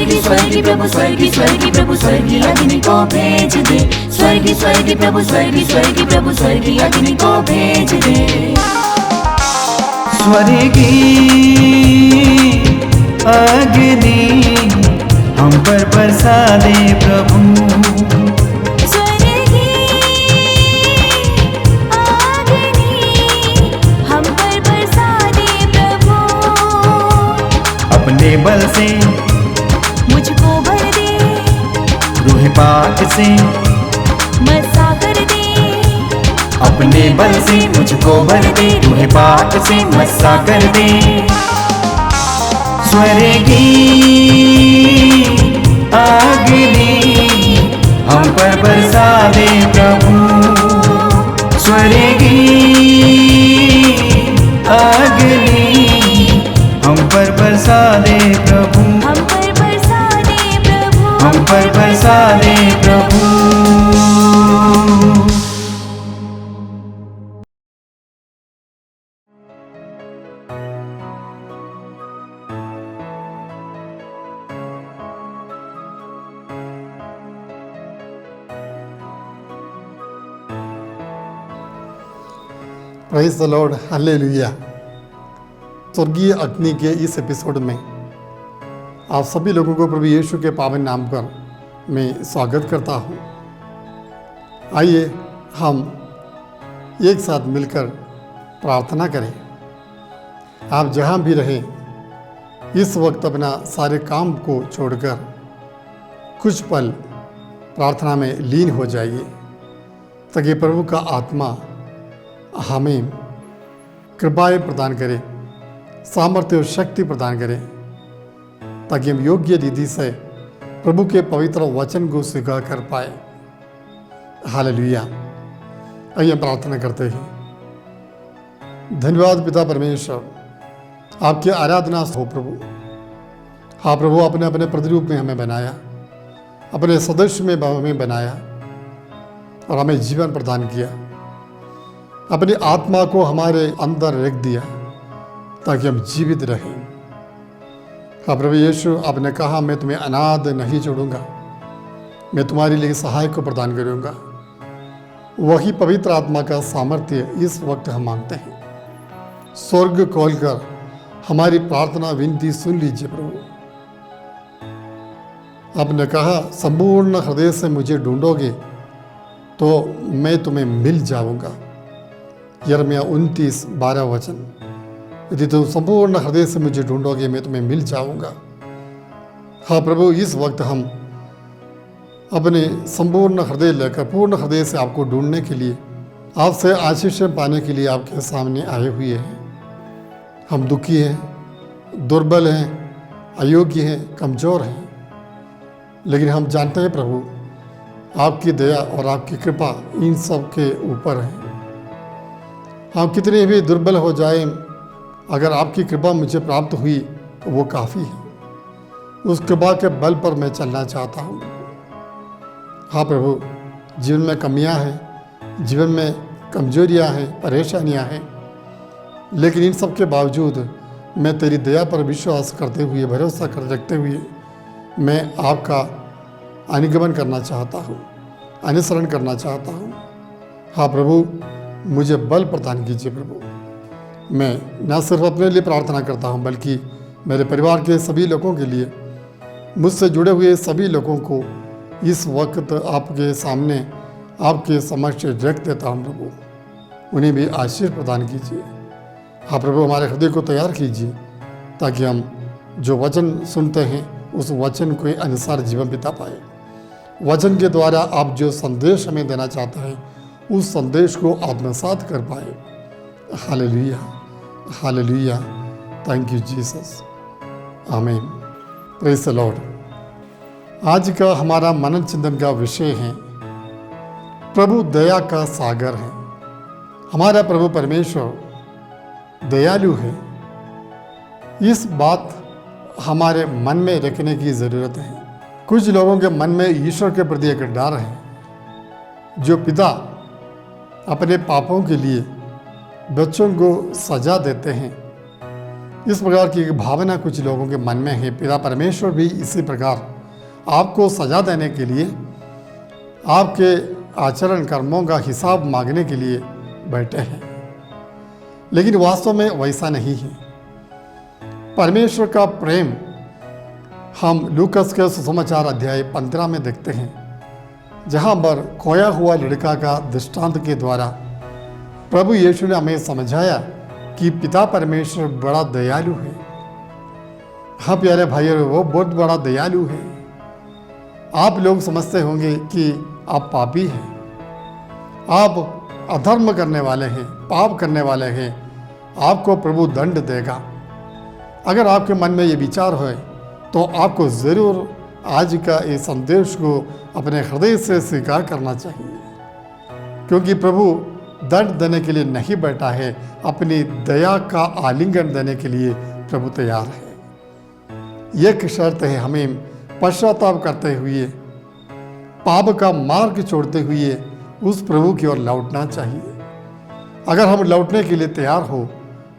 स्वर्गी स्वर्गी प्रभु स्वर्गी प्रभु स्वर्गी अग्नि को भेज दे। स्वर्गी स्वर्गी प्रभु स्वर्गी अग्नि को भेज दे। स्वर्गी अग्नि हम पर बरसा दे प्रभु। स्वर्गी अग्नि हम पर बरसा दे प्रभु। अपने बल से मुझको भर दे, रूह पाक से मसा कर दे। अपने बल से मुझको भर दे, रूह पाक से मसा कर दे। स्वर्गी अग्नि हम पर बरसा दे प्रभु। स्वर्गी अग्नि हम पर बरसा दे प्रभु। हम पर बरसा दे प्रभु। हम पर बरसा दे प्रभु। Praise the Lord, hallelujah. स्वर्गीय अग्नि के इस एपिसोड में आप सभी लोगों को प्रभु यीशु के पावन नाम पर मैं स्वागत करता हूँ। आइए हम एक साथ मिलकर प्रार्थना करें। आप जहाँ भी रहें इस वक्त अपना सारे काम को छोड़कर कुछ पल प्रार्थना में लीन हो जाइए, ताकि प्रभु का आत्मा हमें कृपाएं प्रदान करे, सामर्थ्य और शक्ति प्रदान करे, ताकि हम योग्य रीति से प्रभु के पवित्र वचन को स्वीकार कर पाए। हालेलुया। आइए प्रार्थना करते हैं। धन्यवाद पिता परमेश्वर, आपकी आराधना हो प्रभु। हाँ प्रभु, आपने अपने प्रतिरूप में हमें बनाया, अपने सदस्य में हमें बनाया और हमें जीवन प्रदान किया। अपनी आत्मा को हमारे अंदर रख दिया ताकि हम जीवित रहें। हाँ प्रभु यीशु, आपने कहा मैं तुम्हें अनाथ नहीं छोड़ूंगा, मैं तुम्हारे लिए सहायक को प्रदान करूंगा। वही पवित्र आत्मा का सामर्थ्य इस वक्त हम मांगते हैं। स्वर्ग खोलकर हमारी प्रार्थना विनती सुन लीजिए प्रभु। आपने कहा संपूर्ण हृदय से मुझे ढूंढोगे तो मैं तुम्हें मिल जाऊंगा। यिर्मयाह 29:12 वचन। यदि तुम संपूर्ण हृदय से मुझे ढूंढोगे मैं तुम्हें मिल जाऊंगा। हाँ प्रभु, इस वक्त हम अपने संपूर्ण हृदय लेकर पूर्ण हृदय से आपको ढूंढने के लिए, आपसे आशीष पाने के लिए आपके सामने आए हुए हैं। हम दुखी हैं, दुर्बल हैं, अयोग्य हैं, कमज़ोर हैं, लेकिन हम जानते हैं प्रभु आपकी दया और आपकी कृपा इन सब के ऊपर है। हम कितने भी दुर्बल हो जाएं, अगर आपकी कृपा मुझे प्राप्त हुई तो वो काफ़ी है। उस कृपा के बल पर मैं चलना चाहता हूँ। हाँ प्रभु, जीवन में कमियाँ हैं, जीवन में कमजोरियाँ हैं, परेशानियाँ हैं, लेकिन इन सब के बावजूद मैं तेरी दया पर विश्वास करते हुए, भरोसा कर रखते हुए मैं आपका अनुगमन करना चाहता हूँ, अनुसरण करना चाहता हूँ। हाँ प्रभु, मुझे बल प्रदान कीजिए प्रभु। मैं न सिर्फ अपने लिए प्रार्थना करता हूँ, बल्कि मेरे परिवार के सभी लोगों के लिए, मुझसे जुड़े हुए सभी लोगों को इस वक्त आपके सामने, आपके समक्ष रख देता हूँ प्रभु। उन्हें भी आशीष प्रदान कीजिए। हाँ प्रभु, हमारे हृदय को तैयार कीजिए ताकि हम जो वचन सुनते हैं उस वचन के अनुसार जीवन बिता पाए। वचन के द्वारा आप जो संदेश हमें देना चाहते हैं उस संदेश को आत्मसात कर पाए। Hallelujah, hallelujah. Thank you Jesus, आमीन। Praise the Lord. आज का हमारा मनन चिंतन का विषय है प्रभु दया का सागर है। हमारा प्रभु परमेश्वर दयालु है। इस बात हमारे मन में रखने की ज़रूरत है। कुछ लोगों के मन में ईश्वर के प्रति एक डर है। जो पिता अपने पापों के लिए बच्चों को सजा देते हैं, इस प्रकार की एक भावना कुछ लोगों के मन में है। पिता परमेश्वर भी इसी प्रकार आपको सजा देने के लिए, आपके आचरण कर्मों का हिसाब मांगने के लिए बैठे हैं, लेकिन वास्तव में वैसा नहीं है। परमेश्वर का प्रेम हम लूकस के सुसमाचार अध्याय 15 में देखते हैं, जहाँ पर खोया हुआ लड़का का दृष्टांत के द्वारा प्रभु यीशु ने हमें समझाया कि पिता परमेश्वर बड़ा दयालु है। हाँ प्यारे भाइयों, वो बहुत बड़ा दयालु है। आप लोग समझते होंगे कि आप पापी हैं, आप अधर्म करने वाले हैं, पाप करने वाले हैं, आपको प्रभु दंड देगा। अगर आपके मन में ये विचार हो तो आपको ज़रूर आज का इस संदेश को अपने हृदय से स्वीकार करना चाहिए, क्योंकि प्रभु दंड देने के लिए नहीं बैठा है, अपनी दया का आलिंगन देने के लिए प्रभु तैयार है। एक शर्त है, हमें पश्चाताप करते हुए, पाप का मार्ग छोड़ते हुए उस प्रभु की ओर लौटना चाहिए। अगर हम लौटने के लिए तैयार हो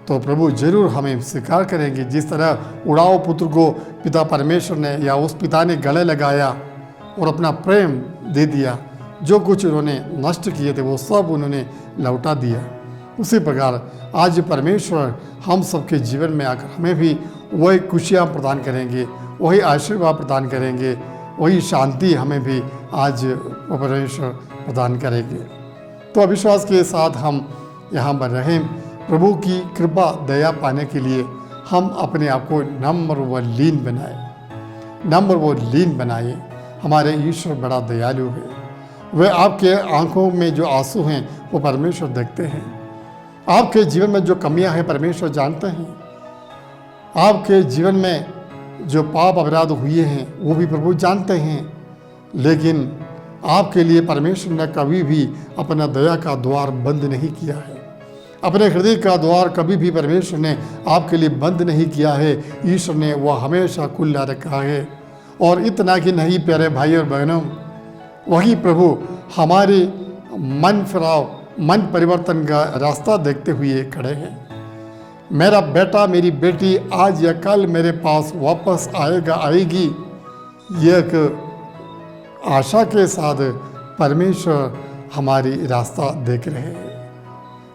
तो प्रभु जरूर हमें स्वीकार करेंगे। जिस तरह उड़ाऊ पुत्र को पिता परमेश्वर ने या उस पिता ने गले लगाया और अपना प्रेम दे दिया, जो कुछ उन्होंने नष्ट किए थे वो सब उन्होंने लौटा दिया, उसी प्रकार आज परमेश्वर हम सबके जीवन में आकर हमें भी वही खुशियाँ प्रदान करेंगे, वही आशीर्वाद प्रदान करेंगे, वही शांति हमें भी आज परमेश्वर प्रदान करेंगे। तो अविश्वास के साथ हम यहाँ पर रहें। प्रभु की कृपा दया पाने के लिए हम अपने आप को नम्र व लीन बनाए, नम्र व लीन बनाए। हमारे ईश्वर बड़ा दयालु है। वह आपके आंखों में जो आंसू हैं वो परमेश्वर देखते हैं। आपके जीवन में जो कमियां हैं परमेश्वर जानते हैं। आपके जीवन में जो पाप अपराध हुए हैं वो भी प्रभु जानते हैं, लेकिन आपके लिए परमेश्वर ने कभी भी अपना दया का द्वार बंद नहीं किया है। अपने हृदय का द्वार कभी भी परमेश्वर ने आपके लिए बंद नहीं किया है। ईश्वर ने वह हमेशा खुला रखा है। और इतना कि नहीं प्यारे भाई और बहनों, वही प्रभु हमारे मन फिराव, मन परिवर्तन का रास्ता देखते हुए खड़े हैं। मेरा बेटा, मेरी बेटी आज या कल मेरे पास वापस आएगा, आएगी, ये एक आशा के साथ परमेश्वर हमारी रास्ता देख रहे हैं।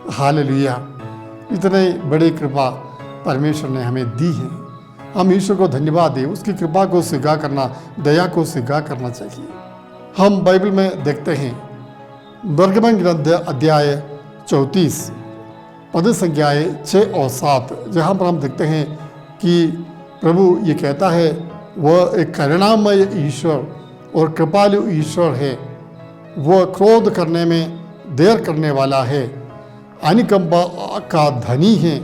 हालेलुया! इतने बड़ी कृपा परमेश्वर ने हमें दी है। हम ईश्वर को धन्यवाद दें। उसकी कृपा को स्वीकार करना, दया को स्वीकार करना चाहिए। हम बाइबल में देखते हैं निर्गमन ग्रंथ अध्याय 34 पद संख्याएँ 6 और 7, जहाँ पर हम देखते हैं कि प्रभु ये कहता है वह एक करुणामय ईश्वर और कृपालु ईश्वर है। वह क्रोध करने में देर करने वाला है, अनुकंपा का धनी है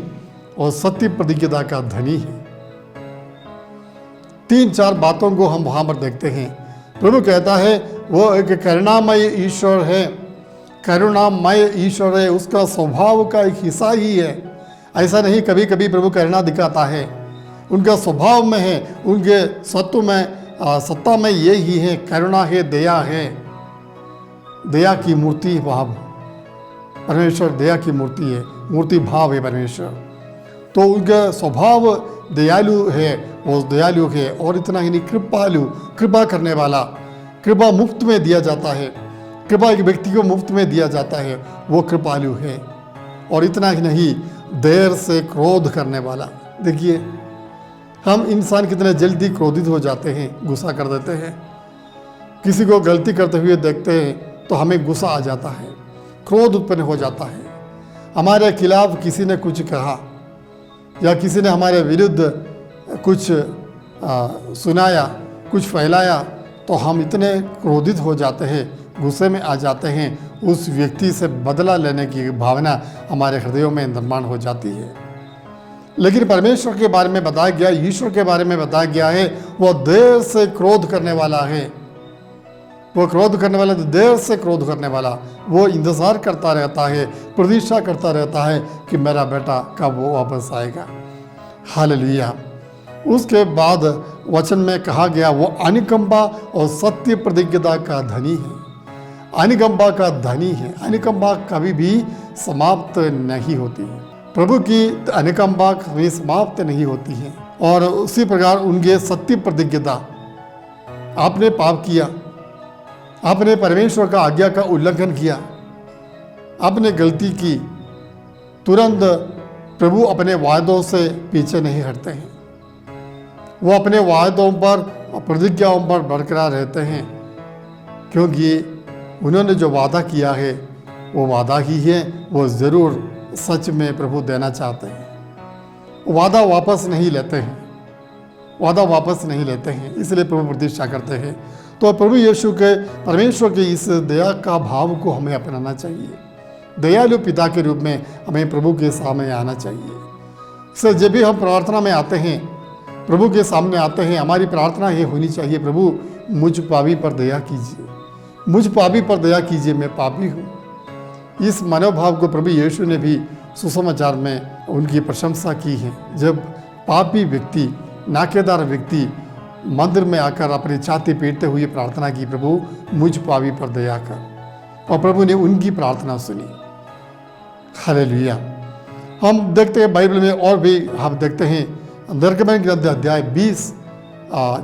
और सत्य प्रतिज्ञता का धनी है। 3-4 बातों को हम वहाँ पर देखते हैं। प्रभु कहता है वो एक करुणामय ईश्वर है, करुणामय ईश्वर है, उसका स्वभाव का एक हिस्सा ही है। ऐसा नहीं कभी कभी प्रभु करुणा दिखाता है, उनका स्वभाव में है, उनके सत्व में सत्ता में ये ही है। करुणा है, दया है, दया की मूर्ति भाव परमेश्वर दया की मूर्ति है, मूर्ति भाव है परमेश्वर। तो उनका स्वभाव दयालु है, वो दयालु है। और इतना ही नहीं, कृपालु, कृपा करने वाला, कृपा मुफ्त में दिया जाता है, कृपा एक व्यक्ति को मुफ्त में दिया जाता है, वो कृपालु है। और इतना ही नहीं, देर से क्रोध करने वाला। देखिए हम इंसान कितने जल्दी क्रोधित हो जाते हैं, गुस्सा कर देते हैं। किसी को गलती करते हुए देखते हैं तो हमें गुस्सा आ जाता है, क्रोध उत्पन्न हो जाता है। हमारे खिलाफ किसी ने कुछ कहा या किसी ने हमारे विरुद्ध कुछ सुनाया, कुछ फैलाया, तो हम इतने क्रोधित हो जाते हैं, गुस्से में आ जाते हैं। उस व्यक्ति से बदला लेने की भावना हमारे हृदयों में निर्माण हो जाती है। लेकिन परमेश्वर के बारे में बताया गया, ईश्वर के बारे में बताया गया है वह देर से क्रोध करने वाला है। वो क्रोध करने वाला, देर से क्रोध करने वाला, वो इंतज़ार करता रहता है, प्रतीक्षा करता रहता है कि मेरा बेटा कब वो वापस आएगा। हालेलुया! उसके बाद वचन में कहा गया वो अनुकंपा और सत्य प्रतिज्ञता का धनी है। अनुकंपा का धनी है। अनुकंपा कभी भी समाप्त नहीं होती है। प्रभु की अनुकंपा कभी समाप्त नहीं होती है। और उसी प्रकार उनके सत्य प्रतिज्ञता, आपने पाप किया, आपने परमेश्वर का आज्ञा का उल्लंघन किया, आपने गलती की, तुरंत प्रभु अपने वायदों से पीछे नहीं हटते हैं। वो अपने वायदों पर, प्रतिज्ञाओं पर बरकरार रहते हैं, क्योंकि उन्होंने जो वादा किया है वो वादा ही है, वो ज़रूर सच में प्रभु देना चाहते हैं। वादा वापस नहीं लेते हैं, वादा वापस नहीं लेते हैं, इसलिए प्रभु प्रतिष्ठा करते हैं। तो प्रभु यीशु के, परमेश्वर के इस दया का भाव को हमें अपनाना चाहिए। दयालु पिता के रूप में हमें प्रभु के सामने आना चाहिए। इसलिए जब भी हम प्रार्थना में आते हैं, प्रभु के सामने आते हैं, हमारी प्रार्थना ये होनी चाहिए, प्रभु मुझ पापी पर दया कीजिए, मुझ पापी पर दया कीजिए, मैं पापी हूँ। इस मनोभाव को प्रभु यीशु ने भी सुसमाचार में उनकी प्रशंसा की है। जब पापी व्यक्ति, नाकेदार व्यक्ति मंदिर में आकर अपनी छाती पीटते हुए प्रार्थना की, प्रभु मुझ पापी पर दया कर, और प्रभु ने उनकी प्रार्थना सुनी। हालेलुया। हम देखते हैं बाइबल में और भी हम देखते हैं, निर्गमन ग्रंथ अध्याय 20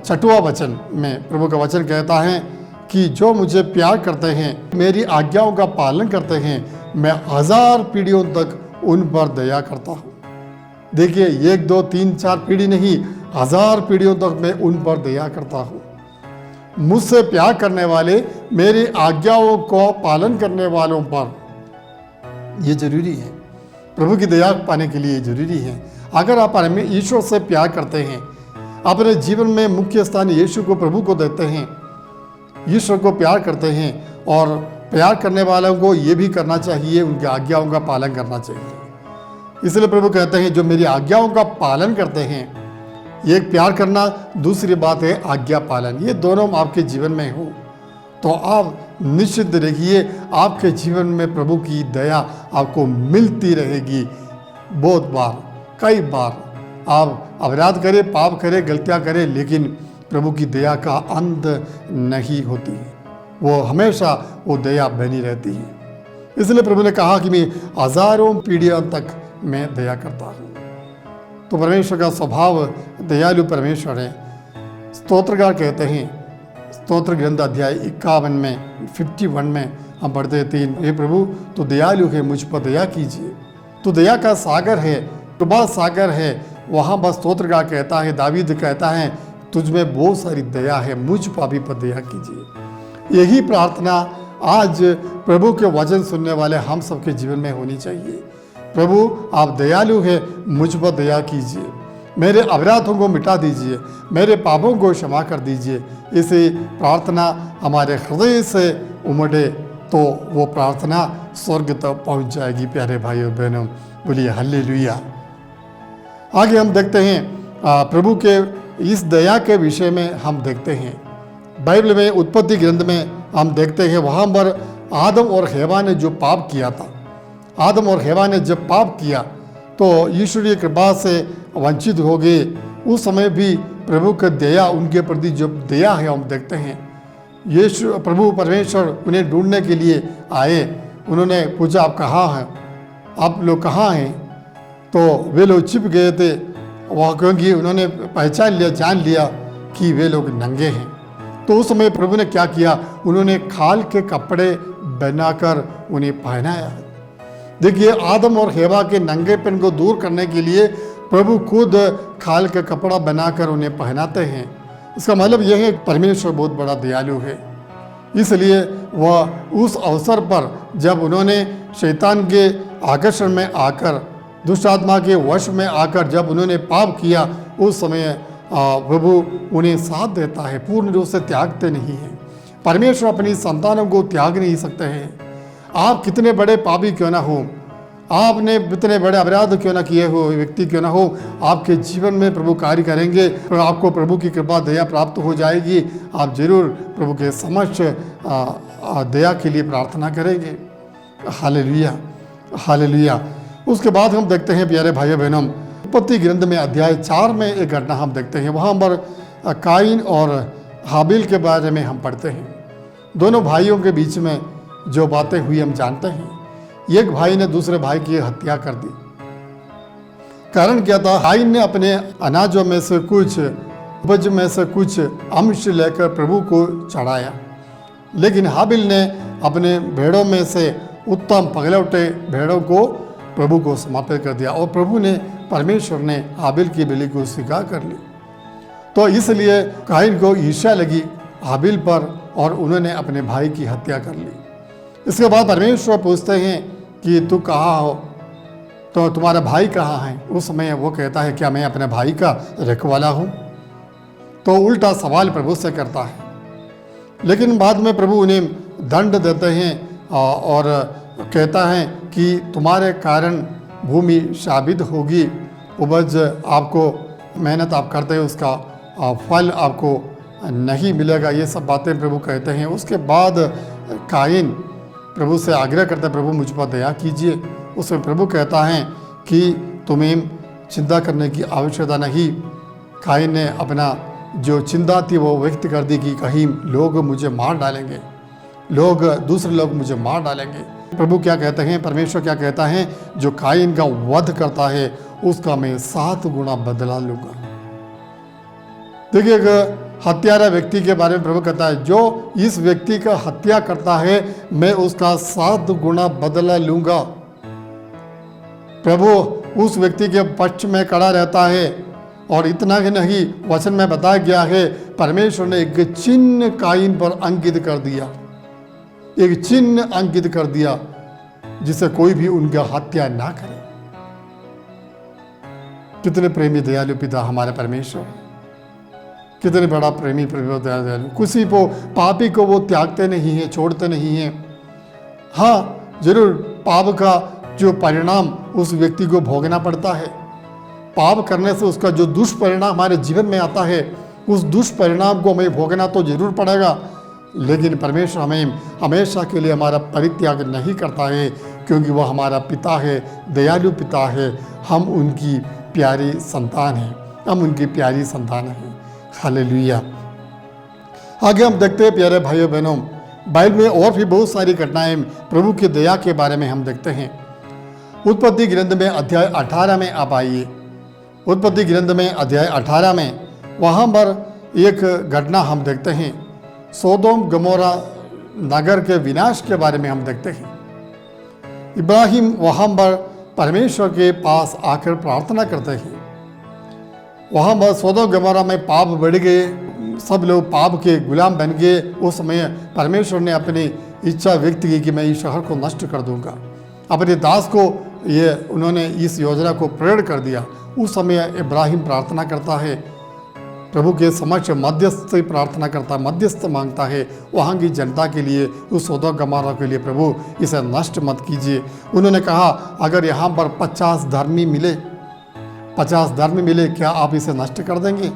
6वां वचन में प्रभु का वचन कहता है कि जो मुझे प्यार करते हैं, मेरी आज्ञाओं का पालन करते हैं, मैं 1000 पीढ़ियों तक उन पर दया करता हूँ। देखिए, 1 2 3 4 पीढ़ी नहीं, 1000 पीढ़ियों तक मैं उन पर दया करता हूँ। मुझसे प्यार करने वाले, मेरी आज्ञाओं को पालन करने वालों पर, ये जरूरी है। प्रभु की दया पाने के लिए ये जरूरी है। अगर आप ईश्वर से प्यार करते हैं, अपने जीवन में मुख्य स्थान यीशु को, प्रभु को देते हैं, ईश्वर को प्यार करते हैं, और प्यार करने वालों को ये भी करना चाहिए, उनकी आज्ञाओं का पालन करना चाहिए। इसलिए प्रभु कहते हैं जो मेरी आज्ञाओं का पालन करते हैं, एक प्यार करना, दूसरी बात है आज्ञा पालन, ये दोनों आपके जीवन में हो तो आप निश्चित रहिए आपके जीवन में प्रभु की दया आपको मिलती रहेगी। बहुत बार, कई बार आप अपराध करें, पाप करें, गलतियां करें, लेकिन प्रभु की दया का अंत नहीं होती है, वो हमेशा वो दया बनी रहती है। इसलिए प्रभु ने कहा कि मैं 1000 पीढ़ियों तक मैं दया करता हूँ। तो परमेश्वर का स्वभाव दयालु परमेश्वर है। स्तोत्रकार कहते हैं, स्तोत्र ग्रंथ अध्याय 51 में 51 में हम पढ़ते हैं, हे प्रभु तो दयालु है, मुझ पर दया कीजिए। तो दया का सागर है, कृपा सागर है। वहाँ बस स्तोत्रकार कहता है, दावीद कहता है, तुझ में बहुत सारी दया है, मुझ पापी पर दया कीजिए। यही प्रार्थना आज प्रभु के वचन सुनने वाले हम सबके जीवन में होनी चाहिए। प्रभु आप दयालु है, मुझ पर दया कीजिए, मेरे अपराधों को मिटा दीजिए, मेरे पापों को क्षमा कर दीजिए। इसे प्रार्थना हमारे हृदय से उमड़े तो वो प्रार्थना स्वर्ग तक पहुंच जाएगी। प्यारे भाइयों बहनों, बोलिए हालेलुया। आगे हम देखते हैं प्रभु के इस दया के विषय में हम देखते हैं बाइबल में उत्पत्ति ग्रंथ में हम देखते हैं, वहाँ पर आदम और हेवा ने जो पाप किया था, आदम और हेवा ने जब पाप किया तो ईश्वरीय कृपा से वंचित हो गए। उस समय भी प्रभु का दया, उनके प्रति जो दया है हम देखते हैं। यीशु प्रभु परमेश्वर उन्हें ढूंढने के लिए आए, उन्होंने पूछा आप कहाँ हैं, आप लोग कहाँ हैं? तो वे लोग छिप गए थे वह, क्योंकि उन्होंने पहचान लिया, जान लिया कि वे लोग नंगे हैं। तो उस समय प्रभु ने क्या किया, उन्होंने खाल के कपड़े बनाकर उन्हें पहनाया। देखिए, आदम और हेवा के नंगेपन को दूर करने के लिए प्रभु खुद खाल का कपड़ा बनाकर उन्हें पहनाते हैं। इसका मतलब यह है परमेश्वर बहुत बड़ा दयालु है। इसलिए वह उस अवसर पर जब उन्होंने शैतान के आकर्षण में आकर, दुष्ट आत्मा के वश में आकर जब उन्होंने पाप किया, उस समय प्रभु उन्हें साथ देता है, पूर्ण रूप से त्यागते नहीं हैं। परमेश्वर अपनी संतानों को त्याग नहीं सकते हैं। आप कितने बड़े पापी क्यों ना हो, आपने इतने बड़े अपराध क्यों ना किए हो, व्यक्ति क्यों ना हो, आपके जीवन में प्रभु कार्य करेंगे, तो आपको प्रभु की कृपा दया प्राप्त हो जाएगी। आप जरूर प्रभु के समक्ष दया के लिए प्रार्थना करेंगे। Hallelujah, hallelujah. उसके बाद हम देखते हैं प्यारे भाइयों बहनों, उत्पत्ति ग्रंथ में अध्याय 4 में एक घटना हम देखते हैं। वहाँ पर काइन और हाबिल के बारे में हम पढ़ते हैं। दोनों भाइयों के बीच में जो बातें हुई हम जानते हैं। एक भाई ने दूसरे भाई की हत्या कर दी, कारण क्या था, काइन ने अपने अनाजों में से कुछ, उपज में से कुछ अंश लेकर प्रभु को चढ़ाया, लेकिन हाबिल ने अपने भेड़ों में से उत्तम पगलौटे भेड़ों को प्रभु को समर्पित कर दिया, और प्रभु ने, परमेश्वर ने हाबिल की बलि को स्वीकार कर ली। तो इसलिए काइन को ईर्ष्या लगी हाबिल पर और उन्होंने अपने भाई की हत्या कर ली। इसके बाद परमेश्वर पूछते हैं कि तू कहाँ हो, तो तुम्हारा भाई कहाँ है? उस समय वो कहता है, क्या मैं अपने भाई का रखवाला हूँ? तो उल्टा सवाल प्रभु से करता है। लेकिन बाद में प्रभु उन्हें दंड देते हैं और कहता है कि तुम्हारे कारण भूमि शाबित होगी, उपज आपको, मेहनत आप करते हैं उसका फल आपको नहीं मिलेगा। ये सब बातें प्रभु कहते हैं। उसके बाद काइन प्रभु से आग्रह करता है, प्रभु मुझ पर दया कीजिए। उसमें प्रभु कहता है कि तुम्हें चिंता करने की आवश्यकता नहीं। काइन ने अपना जो चिंता थी वो व्यक्त कर दी कि कहीं लोग मुझे मार डालेंगे, दूसरे लोग मुझे मार डालेंगे। प्रभु क्या कहते हैं, परमेश्वर क्या कहता है, जो काइन का वध करता है उसका मैं 7 गुना बदला लूँगा। देखिए, एक हत्यारा व्यक्ति के बारे में प्रभु कहता है, जो इस व्यक्ति का हत्या करता है मैं उसका 7 गुना बदला लूँगा। प्रभु उस व्यक्ति के पक्ष में खड़ा रहता है। और इतना ही नहीं, वचन में बताया गया है, परमेश्वर ने एक चिन्ह काइन पर अंकित कर दिया, एक चिन्ह अंकित कर दिया जिसे कोई भी उनका हत्या ना करे। कितने प्रेमी दयालु पिता हमारे परमेश्वर, कितने बड़ा प्रेमी दयालु। किसी को, पापी को वो त्यागते नहीं हैं, छोड़ते नहीं हैं। हाँ, जरूर पाप का जो परिणाम उस व्यक्ति को भोगना पड़ता है। पाप करने से उसका जो दुष्परिणाम हमारे जीवन में आता है, उस दुष्परिणाम को हमें भोगना तो जरूर पड़ेगा। लेकिन परमेश्वर हमें हमेशा के लिए हमारा परित्याग नहीं करता है, क्योंकि वह हमारा पिता है, दयालु पिता है। हम उनकी प्यारी संतान हैं, हम उनकी प्यारी संतान हैं। हालेलुया। आगे हम देखते हैं प्यारे भाइयों बहनों, बाइबल में और भी बहुत सारी घटनाएं प्रभु की दया के बारे में हम देखते हैं। उत्पत्ति ग्रंथ में अध्याय 18 में आप आइए। उत्पत्ति ग्रंथ में अध्याय 18 में वहाँ पर एक घटना हम देखते हैं। सोदोम गमोरा नगर के विनाश के बारे में हम देखते हैं। इब्राहिम वहाँ पर परमेश्वर के पास आकर प्रार्थना करते हैं। वहाँ पर सोदोम गमोरा में पाप बढ़ गए, सब लोग पाप के गुलाम बन गए। उस समय परमेश्वर ने अपनी इच्छा व्यक्त की कि मैं इस शहर को नष्ट कर दूंगा। अपने दास को ये उन्होंने इस योजना को प्रेरण कर दिया। उस समय इब्राहिम प्रार्थना करता है, प्रभु के समक्ष मध्यस्थ प्रार्थना करता है, मध्यस्थ मांगता है वहाँ की जनता के लिए, उस सोदोम गमोरा के लिए, प्रभु इसे नष्ट मत कीजिए। उन्होंने कहा, अगर यहाँ पर 50 धर्मी मिले, 50 धर्मी मिले, क्या आप इसे नष्ट कर देंगे?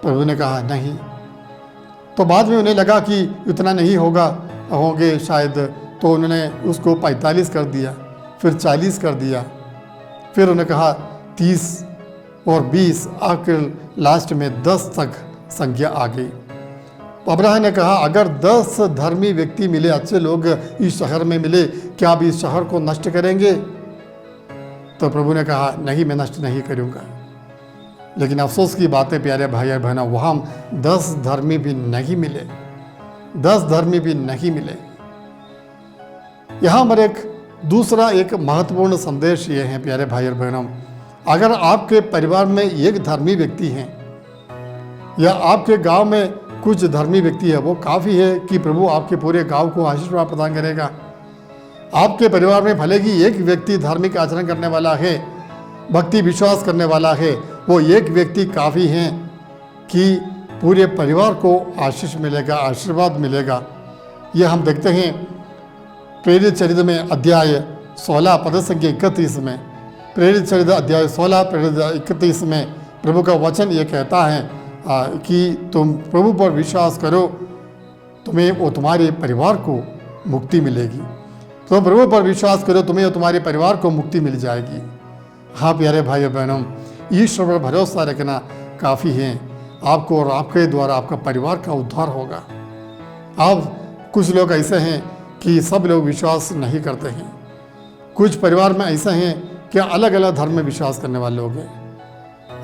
प्रभु ने कहा नहीं। तो बाद में उन्हें लगा कि इतना नहीं होंगे शायद, तो उन्होंने उसको 45 कर दिया, फिर 40 कर दिया, फिर उन्होंने कहा 30 और 20, आखिर लास्ट में 10 तक संख्या आ गई। अब्राहम ने कहा, अगर 10 धर्मी व्यक्ति मिले, अच्छे लोग इस शहर में मिले, क्या आप इस शहर को नष्ट करेंगे? तो प्रभु ने कहा, नहीं, मैं नष्ट नहीं करूँगा। लेकिन अफसोस की बात है प्यारे भाई और बहनों, वहाँ 10 धर्मी भी नहीं मिले, 10 धर्मी भी नहीं मिले। यहाँ पर एक दूसरा एक महत्वपूर्ण संदेश ये है प्यारे भाई और बहनों, अगर आपके परिवार में एक धर्मी व्यक्ति हैं या आपके गांव में कुछ धर्मी व्यक्ति है, वो काफ़ी है कि प्रभु आपके पूरे गांव को आशीर्वाद प्रदान करेगा। आपके परिवार में भले ही एक व्यक्ति धार्मिक आचरण करने वाला है, भक्ति विश्वास करने वाला है, वो एक व्यक्ति काफ़ी है कि पूरे परिवार को आशीष मिलेगा, आशीर्वाद मिलेगा। ये हम देखते हैं प्रेरित चरित्र में अध्याय 16 पद संख्या 31 में, प्रेरित चरित्र अध्याय 16 प्रेरित 31 में प्रभु का वचन ये कहता है कि तुम प्रभु पर विश्वास करो, तुम्हें और तुम्हारे परिवार को मुक्ति मिलेगी। तो प्रभु पर विश्वास करो, तुम्हें और तुम्हारे परिवार को मुक्ति मिल जाएगी। हाँ प्यारे भाई बहनों, ईश्वर पर भरोसा रखना काफ़ी है, आपको और आपके द्वारा आपका परिवार का उद्धार होगा। अब कुछ लोग ऐसे हैं कि सब लोग विश्वास नहीं करते हैं, कुछ परिवार में ऐसे हैं क्या अलग अलग धर्म में विश्वास करने वाले लोग हैं।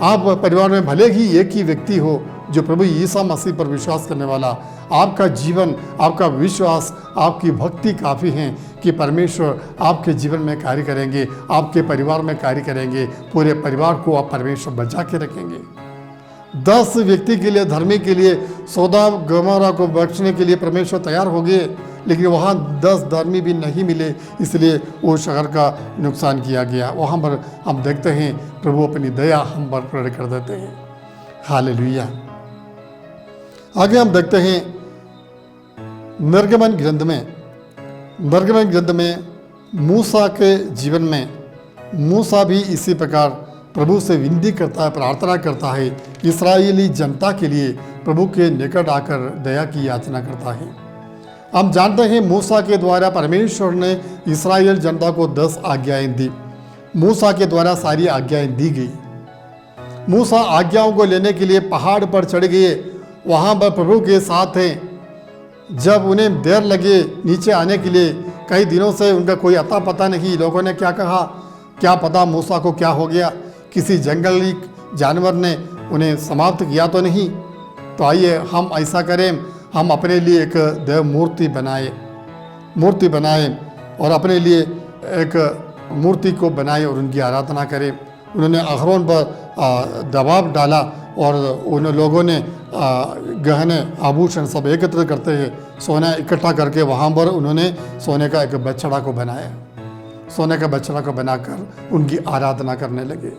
आप परिवार में भले ही एक ही व्यक्ति हो जो प्रभु यीशु मसीह पर विश्वास करने वाला, आपका जीवन, आपका विश्वास, आपकी भक्ति काफ़ी है कि परमेश्वर आपके जीवन में कार्य करेंगे, आपके परिवार में कार्य करेंगे, पूरे परिवार को आप परमेश्वर बचा के रखेंगे। 10 व्यक्ति के लिए, धर्मी के लिए, सोदोम गमोरा को बख्शने के लिए परमेश्वर तैयार हो गए, लेकिन वहाँ 10 धर्मी भी नहीं मिले, इसलिए वो शहर का नुकसान किया गया। वहाँ पर हम देखते हैं प्रभु अपनी दया हम पर प्रकट कर देते हैं। हालेलुया। आगे हम देखते हैं निर्गमन ग्रंथ में मूसा के जीवन में मूसा भी इसी प्रकार प्रभु से विनती करता है, प्रार्थना करता है, इस्राएली जनता के लिए प्रभु के निकट आकर दया की याचना करता है। हम जानते हैं मूसा के द्वारा परमेश्वर ने इस्राएल जनता को 10 आज्ञाएं दी। मूसा के द्वारा सारी आज्ञाएं दी गई। मूसा आज्ञाओं को लेने के लिए पहाड़ पर चढ़ गए, वहाँ पर प्रभु के साथ हैं। जब उन्हें देर लगे नीचे आने के लिए, कई दिनों से उनका कोई अता पता नहीं, लोगों ने क्या कहा, क्या पता मूसा को क्या हो गया, किसी जंगली जानवर ने उन्हें समाप्त किया तो नहीं। तो आइए हम ऐसा करें, हम अपने लिए एक देव मूर्ति बनाए और अपने लिए एक मूर्ति को बनाए और उनकी आराधना करें। उन्होंने अहरोन पर दबाव डाला और उन लोगों ने गहने आभूषण सब एकत्र करते हैं, सोना इकट्ठा करके वहाँ पर उन्होंने सोने का एक बछड़ा को बनाया। सोने का बछड़ा को बनाकर उनकी आराधना करने लगे।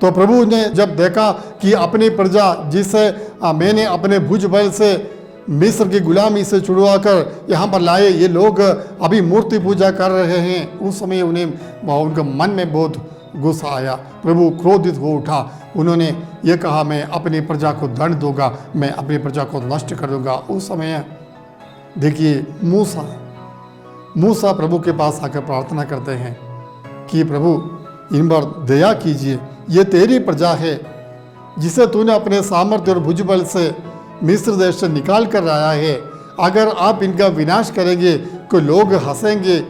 तो प्रभु ने जब देखा कि अपनी प्रजा जिसे मैंने अपने भुज बल से मिस्र की गुलामी से छुड़वा कर यहाँ पर लाए, ये लोग अभी मूर्ति पूजा कर रहे हैं, उस समय उनके मन में बहुत गुस्सा आया। प्रभु क्रोधित हो उठा। उन्होंने ये कहा, मैं अपनी प्रजा को दंड दूंगा, मैं अपनी प्रजा को नष्ट कर दूंगा। उस समय देखिए मूसा प्रभु के पास आकर प्रार्थना करते हैं कि प्रभु इन पर दया कीजिए, ये तेरी प्रजा है जिसे तूने अपने सामर्थ्य और भुजबल से मिस्र देश से निकाल कर लाया है। अगर आप इनका विनाश करेंगे तो लोग हंसेंगे,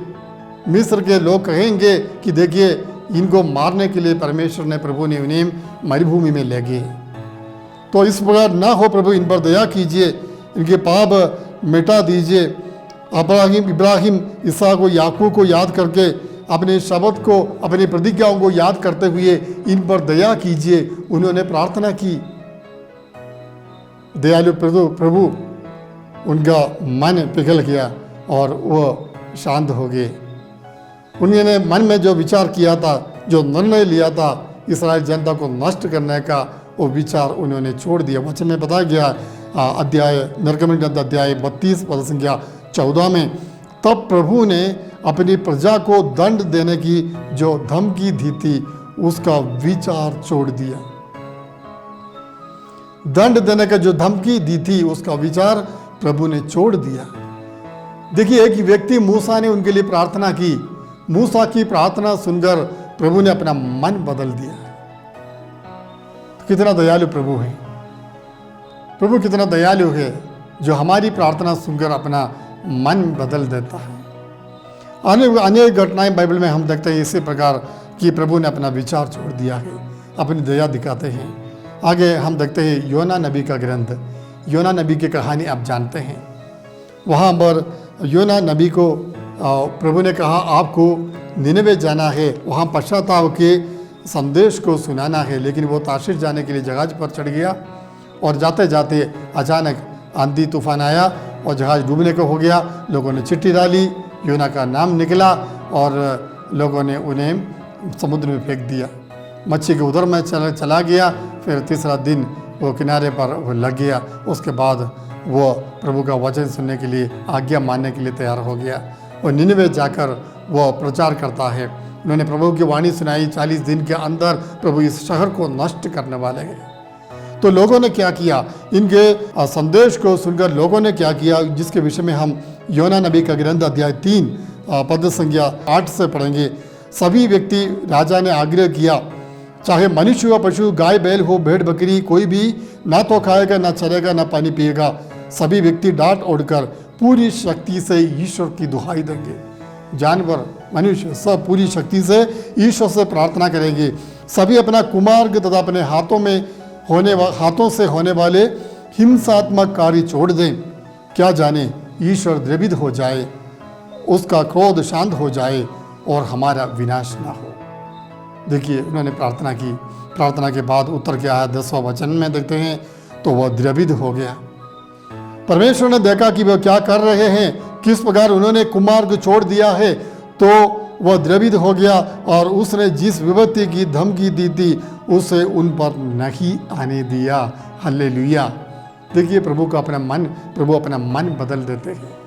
मिस्र के लोग कहेंगे कि देखिए इनको मारने के लिए परमेश्वर ने, प्रभु ने उन्हें मरुभूमि में ले गए। तो इस प्रकार ना हो प्रभु, इन पर दया कीजिए, इनके पाप मिटा दीजिए। इब्राहिम इसहाक को याकूब को याद करके, अपने शब्द को, अपनी प्रतिज्ञाओं को याद करते हुए इन पर दया कीजिए, उन्होंने प्रार्थना की। दयालु प्रभु उनका मन पिघल गया और वो शांत हो गए। उन्होंने मन में जो विचार किया था, जो निर्णय लिया था इस्राएल जनता को नष्ट करने का, वो विचार उन्होंने छोड़ दिया। वचन में बताया गया निर्गमन ग्रंथ अध्याय 32 पद संख्या 14 में, तब प्रभु ने अपनी प्रजा को दंड देने की जो धमकी दी थी उसका विचार छोड़ दिया। दंड देने का जो धमकी दी थी उसका विचार प्रभु ने छोड़ दिया। देखिए, एक व्यक्ति मूसा ने उनके लिए प्रार्थना की। मूसा की प्रार्थना सुनकर प्रभु ने अपना मन बदल दिया। कितना दयालु प्रभु है। प्रभु कितना दयालु है जो हमारी प्रार्थना सुनकर अपना मन बदल देता है। अनेक घटनाएं बाइबल में हम देखते हैं इसी प्रकार कि प्रभु ने अपना विचार छोड़ दिया है, अपनी दया दिखाते हैं। आगे हम देखते हैं योना नबी का ग्रंथ। योना नबी की कहानी आप जानते हैं। वहाँ पर योना नबी को प्रभु ने कहा आपको निनवे जाना है, वहाँ पश्चाताप के संदेश को सुनाना है। लेकिन वो तार्शीश जाने के लिए जहाज पर चढ़ गया और जाते जाते अचानक आंधी तूफान आया और जहाज डूबने को हो गया। लोगों ने चिट्ठी डाली, योना का नाम निकला और लोगों ने उन्हें समुद्र में फेंक दिया। मच्छी के उधर में चला गया। फिर तीसरा दिन वो किनारे पर वो लग गया। उसके बाद वो प्रभु का वचन सुनने के लिए, आज्ञा मानने के लिए तैयार हो गया और निनवे जाकर वो प्रचार करता है। उन्होंने प्रभु की वाणी सुनाई, 40 दिन के अंदर प्रभु इस शहर को नष्ट करने वाले हैं। तो लोगों ने क्या किया, इनके संदेश को सुनकर लोगों ने क्या किया, जिसके विषय में हम योना नबी का ग्रंथ अध्याय 3 पद संख्या 8 से पढ़ेंगे। सभी व्यक्ति, राजा ने आग्रह किया, चाहे मनुष्य हो, पशु, गाय बैल हो, भेड़ बकरी, कोई भी ना तो खाएगा, ना चलेगा, ना पानी पिएगा। सभी व्यक्ति डांट ओढ़कर पूरी शक्ति से ईश्वर की दुहाई देंगे। जानवर, मनुष्य सब पूरी शक्ति से ईश्वर से प्रार्थना करेंगे। सभी अपना कुमार्ग तथा अपने हाथों से होने वाले हिंसात्मक कार्य छोड़ दें। क्या जाने ईश्वर द्रवित हो जाए, उसका क्रोध शांत हो जाए और हमारा विनाश ना हो। देखिए उन्होंने प्रार्थना की। प्रार्थना के बाद उत्तर क्या है 10वां वचन में देखते हैं, तो वह द्रवित हो गया। परमेश्वर ने देखा कि वह क्या कर रहे हैं, किस प्रकार उन्होंने कुमार्ग छोड़ दिया है, तो वह द्रवित हो गया और उसने जिस विपत्ति की धमकी दी थी उसे उन पर नहीं आने दिया। हालेलुया। देखिए प्रभु अपना मन बदल देते हैं।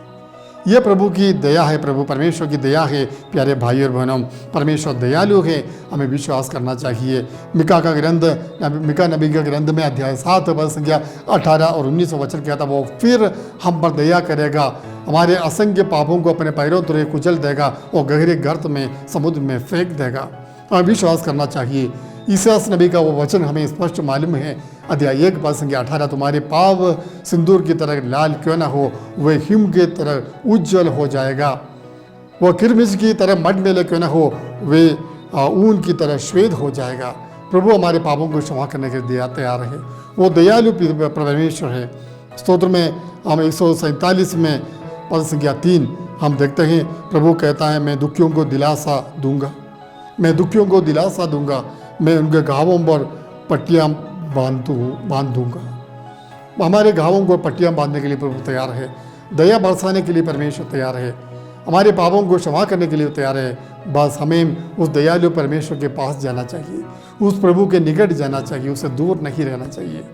यह प्रभु की दया है, प्रभु परमेश्वर की दया है। प्यारे भाई और बहनों, परमेश्वर दयालु है, हमें विश्वास करना चाहिए। मिका नबी का ग्रंथ में अध्याय 7 पद संख्या 18 और 19 वचन कहता, वो फिर हम पर दया करेगा, हमारे असंख्य पापों को अपने पैरों तले कुचल देगा और गहरे गर्त में समुद्र में फेंक देगा। हमें विश्वास करना चाहिए। ईसास नबी का वो वचन हमें स्पष्ट मालूम है। अध्याय 1 पद संख्या 18, तुम्हारे पाप सिंदूर की तरह लाल क्यों ना हो, वे हिम की तरह उज्जवल हो जाएगा। वह किरमिज की तरह मटमैले क्यों ना हो, वे ऊन की तरह श्वेत हो जाएगा। प्रभु हमारे पापों को क्षमा करने के लिए तैयार है। वो दयालु परमेश्वर है। स्तोत्र में हम 147 में पद संख्या 3 हम देखते हैं, प्रभु कहता है, मैं दुखियों को दिलासा दूंगा, मैं दुखियों को दिलासा दूंगा, मैं उनके घावों पर पट्टियाँ बांध दूंगा। हमारे घावों को पट्टियाँ बांधने के लिए प्रभु तैयार है। दया बरसाने के लिए परमेश्वर तैयार है। हमारे पापों को क्षमा करने के लिए तैयार है। बस हमें उस दयालु परमेश्वर के पास जाना चाहिए, उस प्रभु के निकट जाना चाहिए, उससे दूर नहीं रहना चाहिए।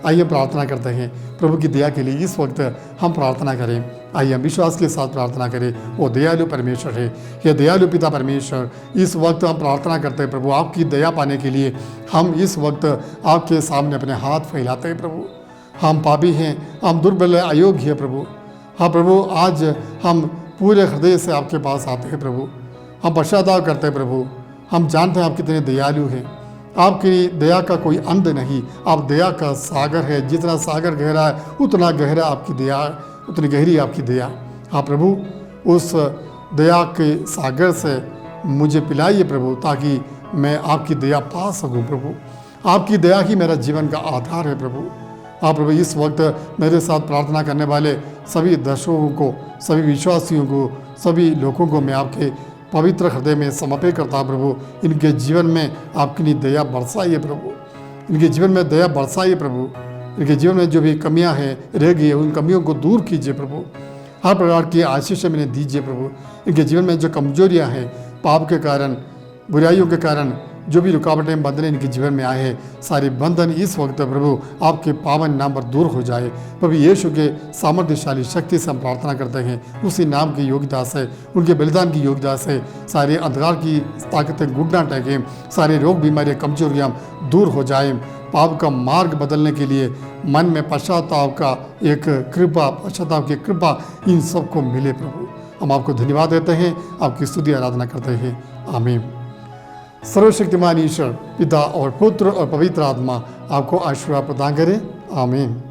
आइए प्रार्थना करते हैं प्रभु की दया के लिए। इस वक्त हम प्रार्थना करें। आइए हम विश्वास के साथ प्रार्थना करें। वो दयालु परमेश्वर है, ये दयालु पिता परमेश्वर, इस वक्त हम प्रार्थना करते हैं प्रभु आपकी दया पाने के लिए। हम इस वक्त आपके सामने अपने हाथ फैलाते हैं प्रभु। हम पापी हैं, हम दुर्बल अयोग्य हैं प्रभु। हाँ प्रभु, आज हम पूरे हृदय से आपके पास आते हैं प्रभु। हम पश्चाताप करते हैं प्रभु। हम जानते हैं आप कितने दयालु हैं। आपकी दया का कोई अंत नहीं। आप दया का सागर है। जितना सागर गहरा है उतना गहरा आपकी दया, उतनी गहरी आपकी दया। हाँ प्रभु, उस दया के सागर से मुझे पिलाइए प्रभु, ताकि मैं आपकी दया पा सकूं प्रभु। आपकी दया ही मेरा जीवन का आधार है प्रभु। हाँ प्रभु, इस वक्त मेरे साथ प्रार्थना करने वाले सभी दर्शकों को, सभी विश्वासियों को, सभी लोगों को मैं आपके पवित्र हृदय में समर्पित करता हूँ प्रभु। इनके जीवन में आपकी दया बरसाइए प्रभु। इनके जीवन में दया बरसाइए प्रभु। इनके जीवन में जो भी कमियां हैं रह गई है, उन कमियों को दूर कीजिए प्रभु। हर प्रकार की आशीष इन्हें दीजिए प्रभु। इनके जीवन में जो कमजोरियां हैं, पाप के कारण, बुराइयों के कारण जो भी रुकावटें बंधन इनके जीवन में आए हैं, सारे बंधन इस वक्त प्रभु आपके पावन नाम पर दूर हो जाए प्रभु। यीशु के सामर्थ्यशाली शक्ति से हम प्रार्थना करते हैं। उसी नाम की योग्यता से, उनके बलिदान की योग्यता से सारे अंधकार की ताकतें घुटना टेकें, सारे रोग बीमारियाँ कमजोरियाँ दूर हो जाए। पाप का मार्ग बदलने के लिए मन में पश्चाताप का एक कृपा, पश्चाताप की कृपा इन सबको मिले प्रभु। हम आपको धन्यवाद देते हैं, आपकी स्तुति आराधना करते हैं। आमीन। सर्वशक्तिमान ईश्वर पिता और पुत्र और पवित्र आत्मा आपको आशीर्वाद प्रदान करें। आमीन।